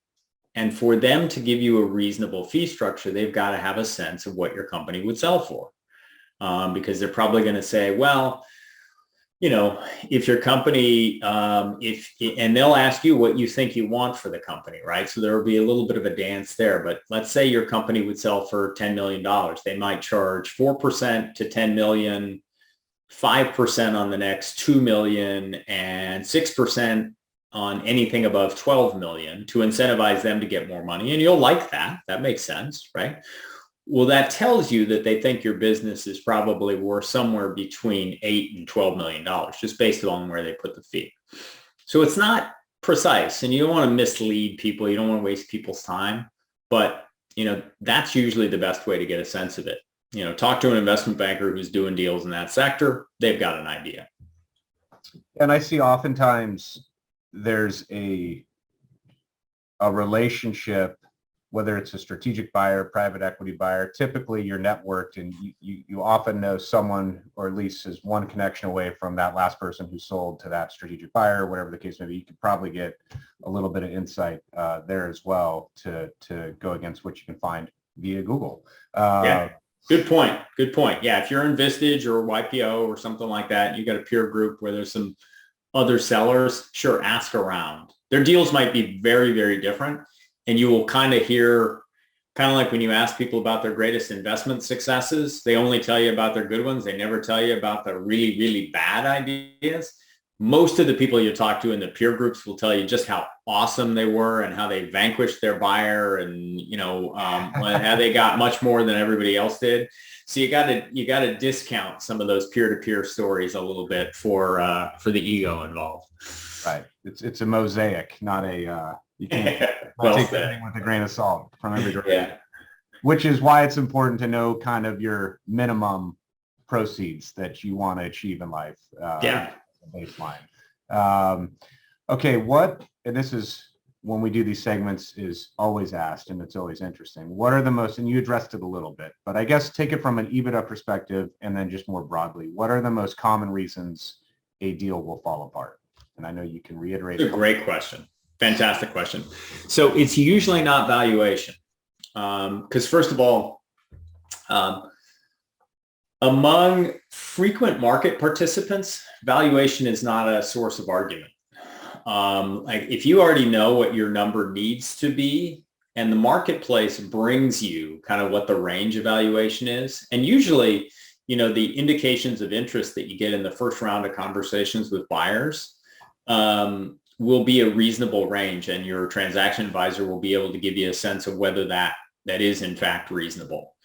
And for them to give you a reasonable fee structure, they've got to have a sense of what your company would sell for. Because they're probably going to say, well, if your company, and they'll ask you what you think you want for the company, right? So there will be a little bit of a dance there. But let's say your company would sell for $10 million. They might charge 4% to 10 million, 5% on the next 2 million, and 6% on anything above 12 million to incentivize them to get more money. And you'll like that. That makes sense, right? Well, that tells you that they think your business is probably worth somewhere between $8 and $12 million, just based on where they put the fee. So it's not precise, and you don't want to mislead people. You don't want to waste people's time, but that's usually the best way to get a sense of it. Talk to an investment banker who's doing deals in that sector. They've got an idea. And I see oftentimes there's a relationship, whether it's a strategic buyer, private equity buyer. Typically you're networked and you often know someone, or at least is one connection away from that last person who sold to that strategic buyer, whatever the case may be. You could probably get a little bit of insight there as well to go against what you can find via Google. Yeah. Good point. Good point. Yeah. If you're in Vistage or YPO or something like that, you got a peer group where there's some other sellers, sure, ask around. Their deals might be very, very different. And you will kind of hear, kind of like when you ask people about their greatest investment successes, they only tell you about their good ones. They never tell you about the really, really bad ideas. Most of the people you talk to in the peer groups will tell you just how awesome they were and how they vanquished their buyer and, how they got much more than everybody else did. So you got to discount some of those peer-to-peer stories a little bit for the ego involved. Right. It's a mosaic, not a, you can't well take said. everything with a grain of salt from every direction. Yeah. Which is why it's important to know kind of your minimum proceeds that you want to achieve in life. Baseline. Okay. And this is when we do these segments is always asked, and it's always interesting. What are the most, and you addressed it a little bit, but I guess take it from an EBITDA perspective and then just more broadly, what are the most common reasons a deal will fall apart? And I know you can reiterate. It's a great question. Fantastic question. So it's usually not valuation. Because first of all, among frequent market participants, valuation is not a source of argument. Like if you already know what your number needs to be and the marketplace brings you kind of what the range of valuation is, and usually, the indications of interest that you get in the first round of conversations with buyers, will be a reasonable range, and your transaction advisor will be able to give you a sense of whether that is in fact reasonable.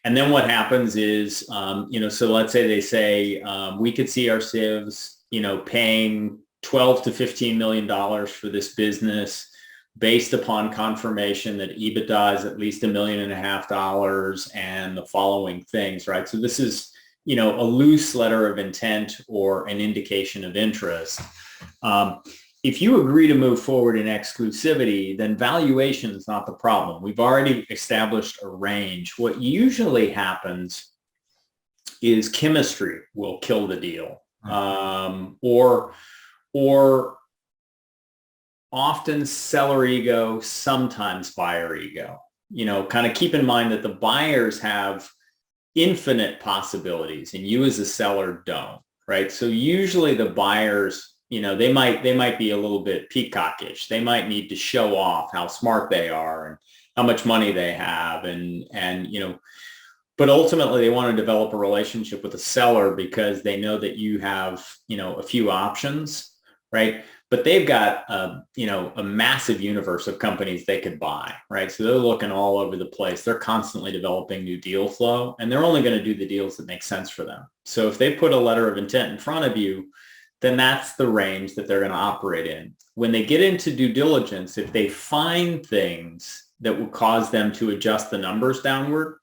And then what happens is, so let's say they say, we could see ourselves, paying $12 to $15 million for this business based upon confirmation that EBITDA is at least $1.5 million and the following things, right? So this is, a loose letter of intent or an indication of interest. If you agree to move forward in exclusivity, then valuation is not the problem. We've already established a range. What usually happens is chemistry will kill the deal, or often seller ego, sometimes buyer ego. Kind of keep in mind that the buyers have infinite possibilities and you as a seller don't, right? So usually the buyers they might be a little bit peacockish. They might need to show off how smart they are and how much money they have, but ultimately they want to develop a relationship with the seller because they know that you have, a few options, right? But they've got, a massive universe of companies they could buy, right? So they're looking all over the place. They're constantly developing new deal flow, and they're only going to do the deals that make sense for them. So if they put a letter of intent in front of you, then that's the range that they're going to operate in. When they get into due diligence, if they find things that will cause them to adjust the numbers downward,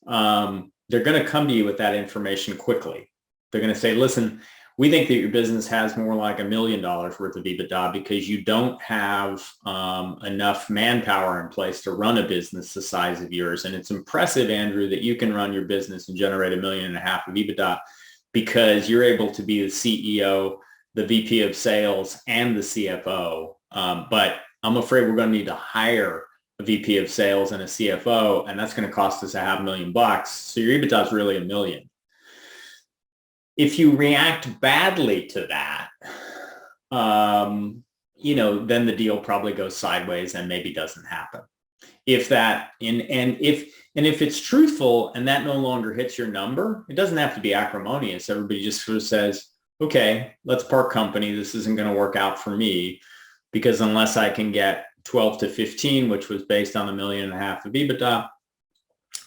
they're going to come to you with that information quickly. They're going to say, listen, we think that your business has more like $1 million worth of EBITDA because you don't have enough manpower in place to run a business the size of yours. And it's impressive, Andrew, that you can run your business and generate $1.5 million of EBITDA because you're able to be the CEO, the VP of sales, and the CFO. But I'm afraid we're going to need to hire a VP of sales and a CFO, and that's going to cost us $500,000. So your EBITDA is really $1 million. If you react badly to that, then the deal probably goes sideways and maybe doesn't happen. If it's truthful and that no longer hits your number, it doesn't have to be acrimonious. Everybody just sort of says, okay, let's part company. This isn't going to work out for me because unless I can get 12 to 15, which was based on $1.5 million of EBITDA,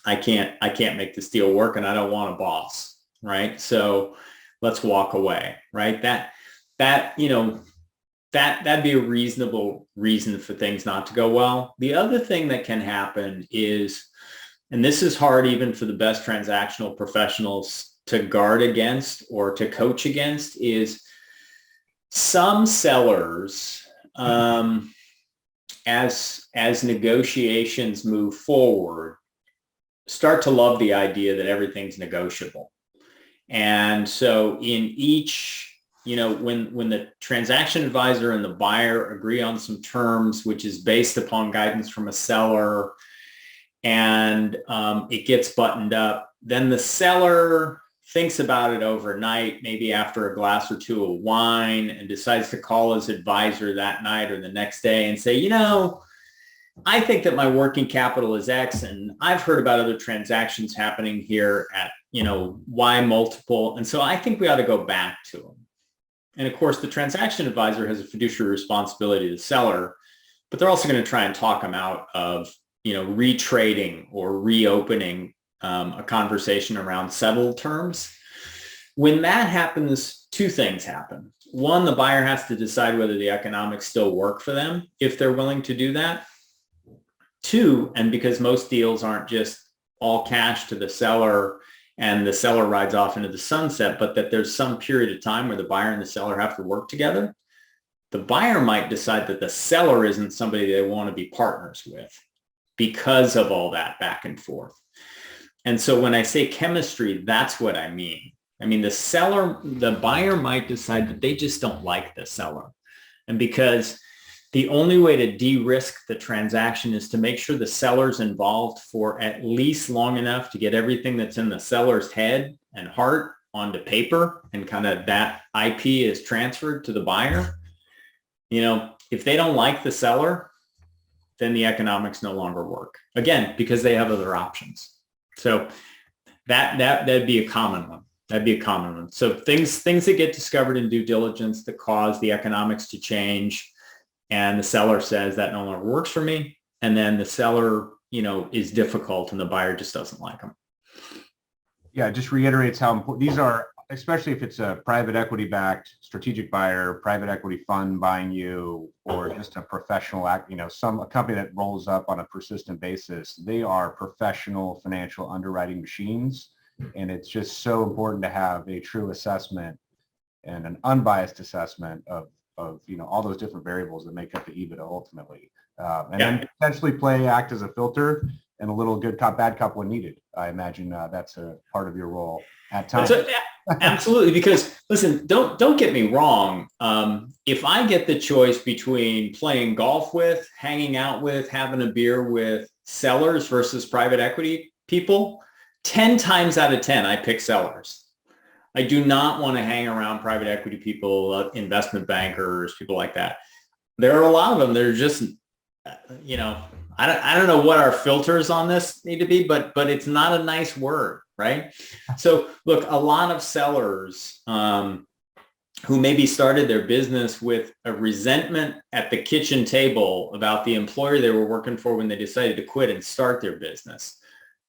I can't make this deal work, and I don't want a boss, right? So let's walk away, right? That'd be a reasonable reason for things not to go well. The other thing that can happen is, and this is hard even for the best transactional professionals to guard against or to coach against, is some sellers, as negotiations move forward, start to love the idea that everything's negotiable. And so in each, when the transaction advisor and the buyer agree on some terms, which is based upon guidance from a seller, and it gets buttoned up, then the seller thinks about it overnight, maybe after a glass or two of wine, and decides to call his advisor that night or the next day and say, I think that my working capital is X, and I've heard about other transactions happening here at, Y multiple. And so I think we ought to go back to them. And of course, the transaction advisor has a fiduciary responsibility to the seller, but they're also going to try and talk them out of, retrading or reopening a conversation around settled terms. When that happens, two things happen. One, the buyer has to decide whether the economics still work for them if they're willing to do that. Two, and because most deals aren't just all cash to the seller and the seller rides off into the sunset, but that there's some period of time where the buyer and the seller have to work together, the buyer might decide that the seller isn't somebody they want to be partners with because of all that back and forth. And so when I say chemistry, that's what I mean. I mean, the buyer might decide that they just don't like the seller. And because the only way to de-risk the transaction is to make sure the seller's involved for at least long enough to get everything that's in the seller's head and heart onto paper, and kind of that IP is transferred to the buyer. If they don't like the seller, then the economics no longer work. Again, because they have other options. So that'd be a common one. That'd be a common one. So things that get discovered in due diligence that cause the economics to change, and the seller says that no longer works for me, and then the seller, is difficult and the buyer just doesn't like them. Yeah, it just reiterates how important these are, especially if it's a private equity backed strategic buyer, private equity fund buying you, or just a professional a company that rolls up on a persistent basis. They are professional financial underwriting machines. And it's just so important to have a true assessment and an unbiased assessment of all those different variables that make up the EBITDA ultimately. Then potentially act as a filter and a little good cop, bad cop when needed. I imagine that's a part of your role at times. Absolutely, because listen, don't get me wrong. If I get the choice between playing golf with, hanging out with, having a beer with sellers versus private equity people, 10 times out of 10, I pick sellers. I do not want to hang around private equity people, investment bankers, people like that. There are a lot of them that are just, you know, I don't know what our filters on this need to be, but it's not a nice word, right? So look, a lot of sellers who maybe started their business with a resentment at the kitchen table about the employer they were working for when they decided to quit and start their business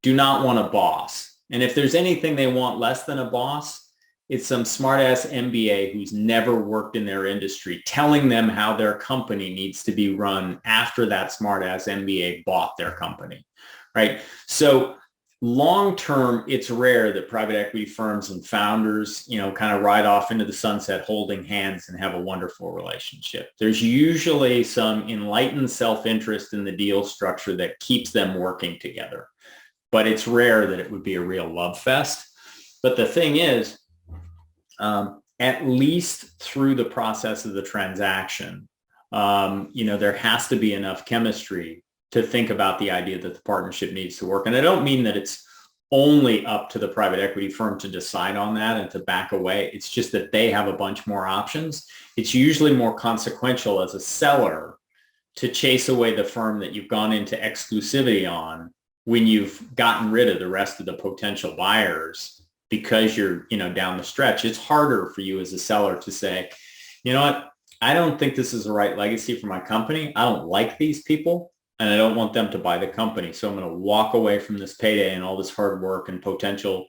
do not want a boss. And if there's anything they want less than a boss, it's some smart-ass MBA who's never worked in their industry telling them how their company needs to be run after that smart-ass MBA bought their company, right? So long-term, it's rare that private equity firms and founders, kind of ride off into the sunset holding hands and have a wonderful relationship. There's usually some enlightened self-interest in the deal structure that keeps them working together. But it's rare that it would be a real love fest. But the thing is, at least through the process of the transaction, there has to be enough chemistry to think about the idea that the partnership needs to work. And I don't mean that it's only up to the private equity firm to decide on that and to back away. It's just that they have a bunch more options. It's usually more consequential as a seller to chase away the firm that you've gone into exclusivity on when you've gotten rid of the rest of the potential buyers because you're, down the stretch. It's harder for you as a seller to say, you know what, I don't think this is the right legacy for my company. I don't like these people and I don't want them to buy the company. So I'm going to walk away from this payday and all this hard work and potential,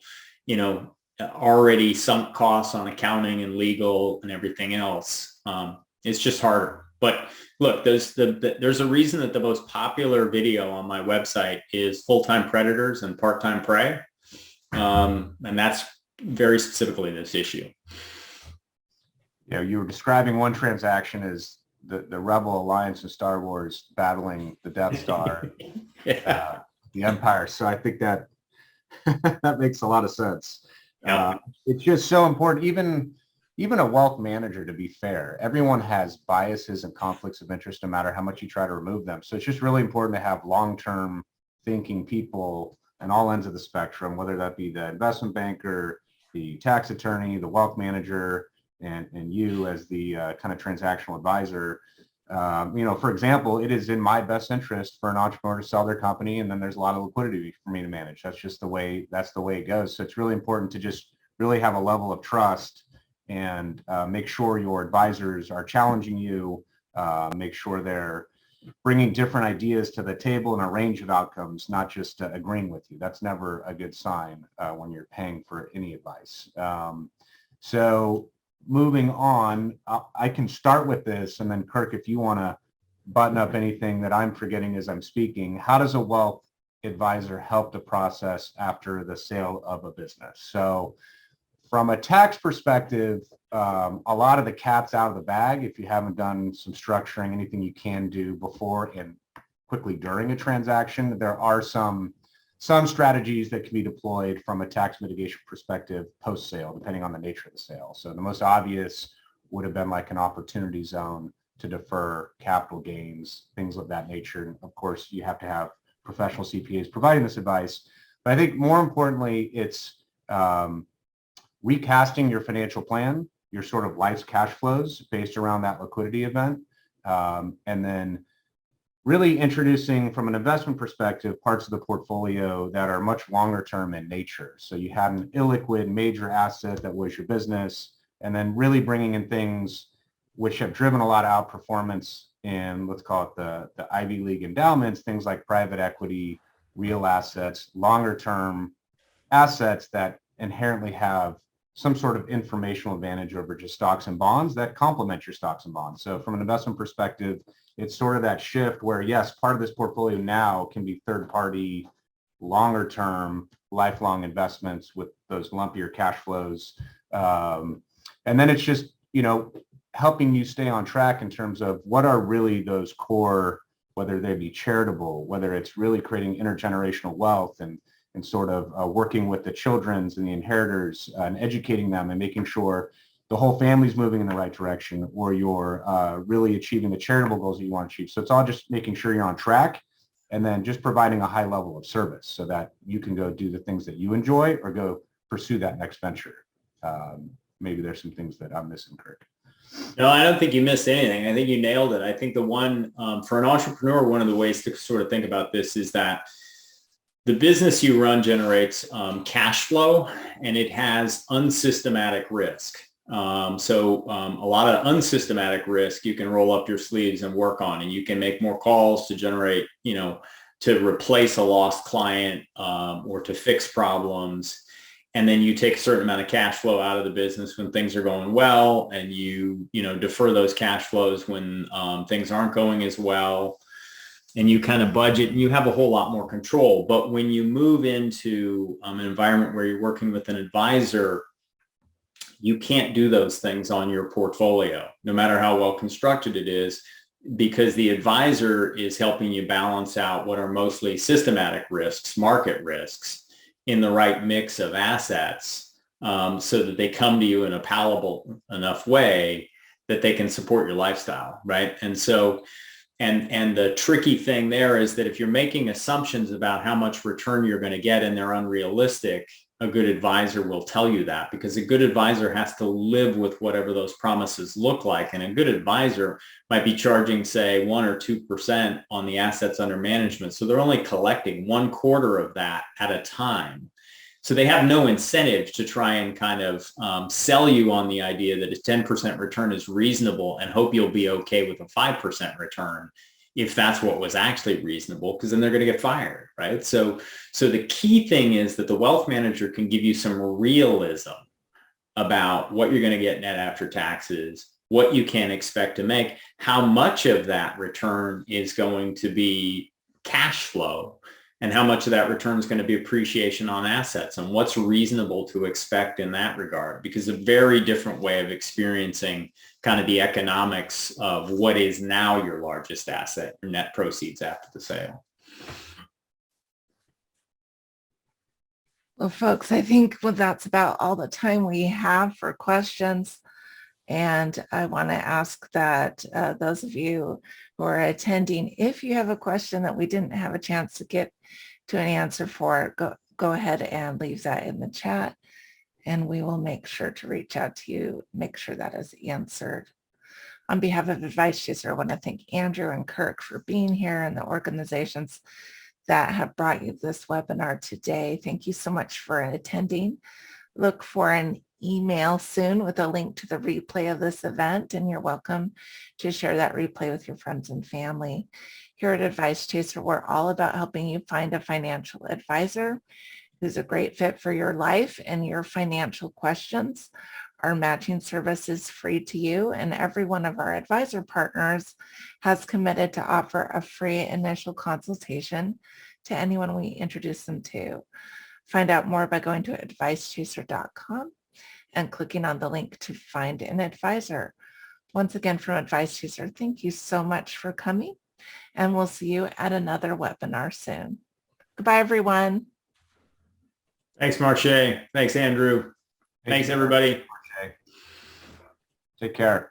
already sunk costs on accounting and legal and everything else. It's just harder. But look, there's a reason that the most popular video on my website is full-time predators and part-time prey. And that's very specifically this issue. You were describing one transaction as the Rebel Alliance in Star Wars battling the Death Star, Yeah. The Empire. So I think that that makes a lot of sense. Yeah. It's just so important. Even a wealth manager, to be fair, everyone has biases and conflicts of interest no matter how much you try to remove them. So it's just really important to have long-term thinking people on all ends of the spectrum, whether that be the investment banker, the tax attorney, the wealth manager, and you as the kind of transactional advisor. For example, it is in my best interest for an entrepreneur to sell their company, and then there's a lot of liquidity for me to manage. That's the way it goes. So it's really important to just really have a level of trust and make sure your advisors are challenging you, make sure they're bringing different ideas to the table and a range of outcomes, not just agreeing with you. That's never a good sign when you're paying for any advice. So moving on, I can start with this, and then Kirk, if you want to button up anything that I'm forgetting as I'm speaking, how does a wealth advisor help the process after the sale of a business? So from a tax perspective, a lot of the cat's out of the bag if you haven't done some structuring, anything you can do before and quickly during a transaction. There are some strategies that can be deployed from a tax mitigation perspective post-sale, depending on the nature of the sale. So the most obvious would have been like an opportunity zone to defer capital gains, things of that nature. And of course, you have to have professional CPAs providing this advice. But I think more importantly, it's recasting your financial plan, your sort of life's cash flows based around that liquidity event. And then really introducing from an investment perspective, parts of the portfolio that are much longer term in nature. So you had an illiquid major asset that was your business, and then really bringing in things which have driven a lot of outperformance in, let's call it the Ivy League endowments, things like private equity, real assets, longer term assets that inherently have some sort of informational advantage over just stocks and bonds that complement your stocks and bonds. So from an investment perspective, it's sort of that shift where, yes, part of this portfolio now can be third-party, longer-term, lifelong investments with those lumpier cash flows. And then it's just, helping you stay on track in terms of what are really those core, whether they be charitable, whether it's really creating intergenerational wealth and sort of working with the children's and the inheritors and educating them and making sure the whole family's moving in the right direction, or you're really achieving the charitable goals that you want to achieve. So it's all just making sure you're on track, and then just providing a high level of service so that you can go do the things that you enjoy or go pursue that next venture. maybe there's some things that I'm missing, Kirk. No, I don't think you missed anything. I think you nailed it. I think the one, for an entrepreneur, one of the ways to sort of think about this is that the business you run generates cash flow, and it has unsystematic risk. So a lot of unsystematic risk you can roll up your sleeves and work on, and you can make more calls to generate, to replace a lost client or to fix problems. And then you take a certain amount of cash flow out of the business when things are going well, and you defer those cash flows when things aren't going as well. And you kind of budget, and you have a whole lot more control. But when you move into an environment where you're working with an advisor, you can't do those things on your portfolio, no matter how well constructed it is, because the advisor is helping you balance out what are mostly systematic risks, market risks, in the right mix of assets, so that they come to you in a palatable enough way that they can support your lifestyle, right? And so, and the tricky thing there is that if you're making assumptions about how much return you're going to get and they're unrealistic, a good advisor will tell you that, because a good advisor has to live with whatever those promises look like. And a good advisor might be charging, say, 1 or 2% on the assets under management. So they're only collecting 1/4 of that at a time. So they have no incentive to try and kind of sell you on the idea that a 10% return is reasonable and hope you'll be okay with a 5% return, if that's what was actually reasonable, because then they're going to get fired, right? So the key thing is that the wealth manager can give you some realism about what you're going to get net after taxes, what you can expect to make, how much of that return is going to be cash flow, and how much of that return is going to be appreciation on assets, and what's reasonable to expect in that regard, because a very different way of experiencing kind of the economics of what is now your largest asset, your net proceeds after the sale. Well, folks, I think that's about all the time we have for questions. And I want to ask that those of you who are attending, if you have a question that we didn't have a chance to get to an answer for, go ahead and leave that in the chat, and we will make sure to reach out to you, make sure that is answered. On behalf of Advice Chaser, I want to thank Andrew and Kirk for being here, and the organizations that have brought you this webinar today. Thank you so much for attending. Look for an email soon with a link to the replay of this event, and you're welcome to share that replay with your friends and family. Here at Advice Chaser, we're all about helping you find a financial advisor who's a great fit for your life and your financial questions. Our matching service is free to you, and every one of our advisor partners has committed to offer a free initial consultation to anyone we introduce them to. Find out more by going to advicechaser.com and clicking on the link to find an advisor. Once again, from Advice Chaser, thank you so much for coming, and we'll see you at another webinar soon. Goodbye, everyone. Thanks, Marche. Thanks, Andrew. Thanks, everybody. Take care.